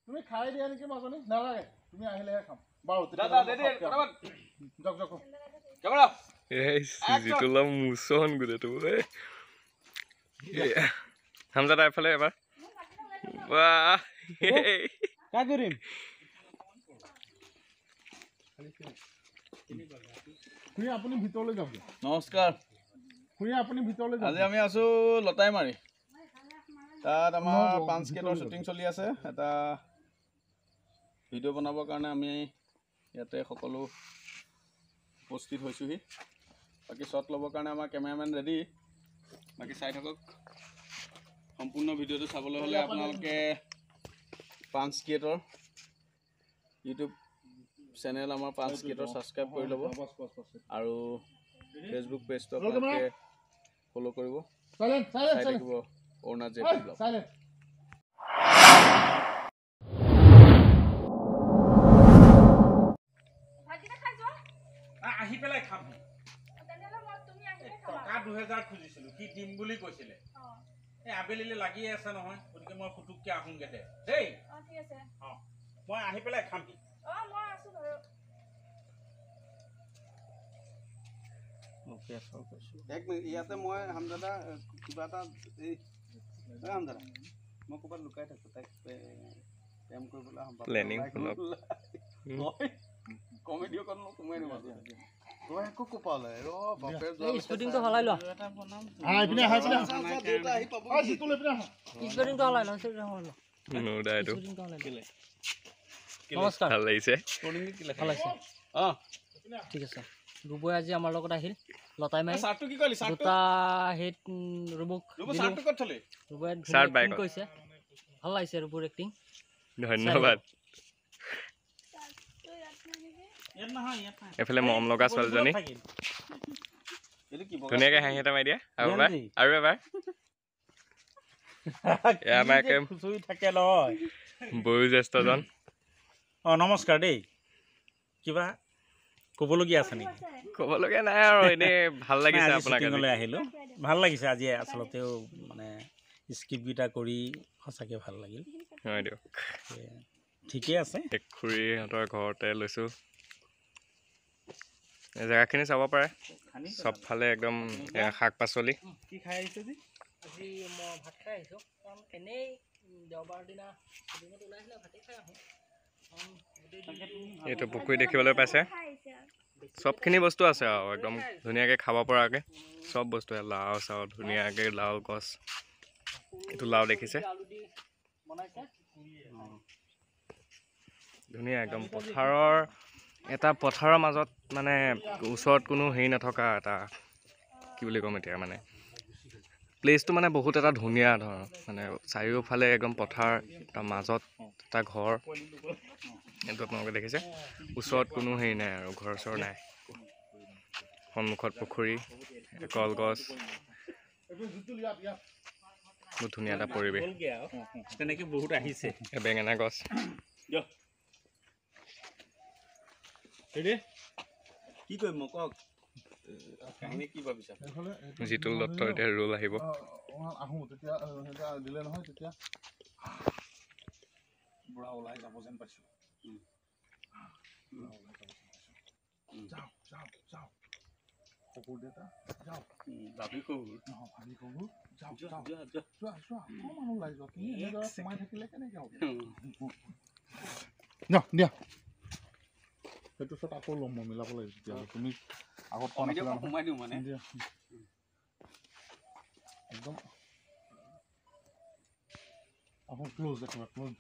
তুমি খাই দিয়া নেকি মাজনী নালাগে তুমি আহিলেহে খাম বাৰু দাদা দে দে পটাপট যাওক যাওক কেমেৰা এই জিতুলা মুছন গুটেটো হামজা তাৰ ফালে এবাৰ বাহ কা কৰিম খুৰী আপুনি ভিতৰলৈ যাওক নমস্কাৰ খুৰী আপুনি ভিতৰলৈ যাওক আজি আমি আছো লতাইমাৰি তাত আমাৰ 5 কেটৰ শুটিং চলি আছে এটা ভিডিঅ' বনাবৰ কাৰণে আমি ইয়াতে সকলো উপস্থিত হৈছোহি বাকি শ্বট ল'বৰ কাৰণে আমাৰ কেমেৰামেন ৰেডি বাকি চাই থাকক সম্পূৰ্ণ ভিডিঅ'টো চাবলৈ হ'লে আপোনালোকে 5 কেটৰ ইউটিউব চেনেল আমাৰ 5 কেটৰ সাবস্ক্ৰাইব কৰি ল'ব আৰু ফেচবুক পেজটো আপোনালোকে ফলো কৰিব চাই থাকিব অৰুণাচল ব্লগ আহি পেলাই খাম টকা 2000 খুজিছিলো কি দিম বুলি কৈছিলে এই আবেলিলে লাগিয়ে আছে নহয় গতিকে মই ফুটুককে আহোঁগে দেই ঠিক আছে মই আহি পেলাই খাম মই আছো ঘৰত ওকে সব কৈছো এক মিনিট ইয়াতে মই হামদাদা কিবা এটা এই হামদাদা মই ক'বাত লুকাই থাকো তাক প্ৰেম কৰিবলৈ আহম প্লেনিং ফ্লপ কমেডিও কন কমাই নিব তই একো কোপালে ৰ বাপেৰ এই স্কুটিংটো হলাই ল আইপিনে দেউতা আহি পাব জিতু লৈ পিনে স্কুটিংটো হলাই ল নো ডাইটো স্কুটিংটো হলাই দিলে নমস্কাৰ ভাল লাগিছে টৰ্নিং কি লেখা হলাইছে ঠিক আছে ৰুবই আজি আমাৰ লগত আহিল লতাই মাই সাৰটো কি কলি সাৰটো দুটা হেড ৰুবুক সাৰটো ক'ত থলি ৰুবই সাৰ বাইক কৈছে ভাল লাগিছে ৰুবুৰ এক্টিং ধন্যবাদ এফালে মৰম লগা ছোৱালীজনী ধুনীয়াকে হাঁহি এটা মাৰি দিয়া আৰু এবাৰ আমাৰ খুচুৰি থাকে লয় বয়োজ্যেষ্ঠজন নমস্কাৰ দেই কিবা ক'বলগীয়া আছে নেকি ক'বলগীয়া নাই আৰু এনেই ভাল লাগিছে আপোনাক শ্বুটিঙলৈ আহিলোঁ ভাল লাগিছে আজি আচলতেও মানে স্ক্ৰিপ্টকেইটা কৰি সঁচাকৈ ভাল লাগিল হয় দিয়ক ঠিকেই আছে এক খুৰীহঁতৰ ঘৰতে লৈছোঁ জেগাখিনি চাব পাৰে চবফালে একদম শাক পাচলি কি খাই আহিছে যে আজি মই ভাত খাই আহিছোঁ কাৰণ এনেই দেওবাৰ দিনা দিনত ওলাইছিলে ভাতেই খাই আহোঁ এইটো পুখুৰী দেখিবলৈ পাইছে চবখিনি বস্তু আছে আৰু একদম ধুনীয়াকৈ খাব পৰাকৈ চব বস্তু লাও চাও ধুনীয়াকৈ লাও গছ এইটো লাও দেখিছে ধুনীয়া একদম পথাৰৰ মাজত মানে ওচৰত কোনো হেৰি নথকা এটা কি বুলি ক'ম এতিয়া মানে প্লেচটো মানে বহুত এটা ধুনীয়া ধৰণৰ মানে চাৰিওফালে একদম পথাৰ তাৰ মাজত এটা ঘৰ এইটো আপোনালোকে দেখিছে ওচৰত কোনো হেৰি নাই আৰু ঘৰ চৰ নাই সন্মুখত পুখুৰী কলগছ বহুত ধুনীয়া এটা পৰিৱেশ তেনেকৈ বহুত আহিছে বেঙেনা গছ কি কৰিম মই কওক কাহিনী কি ভাবিছা জিতুল দত্তৰ এতিয়া ৰোল আহিব আহোঁ তেতিয়া দিলে নহয় তেতিয়া বুঢ়া ওলাই যাব যেন পাইছোঁ যাওঁ শহুৰ দেউতা যাওঁ ভাবি শহুৰ ভাবি শহুৰ যাওঁ যোৱা অকণমান ওলাই যোৱা তুমি এনেদৰে সোমাই থাকিলে কেনেকৈ হ'ব দিয়া সেইটো চত আকৌ ল'ম মই মিলাব লাগিব তেতিয়াহ'লে তুমি আগত কোৱা নাছিলা সোমাই দিওঁ মানে দিয়া একদম ক্লোজ একেবাৰে ক্লোজ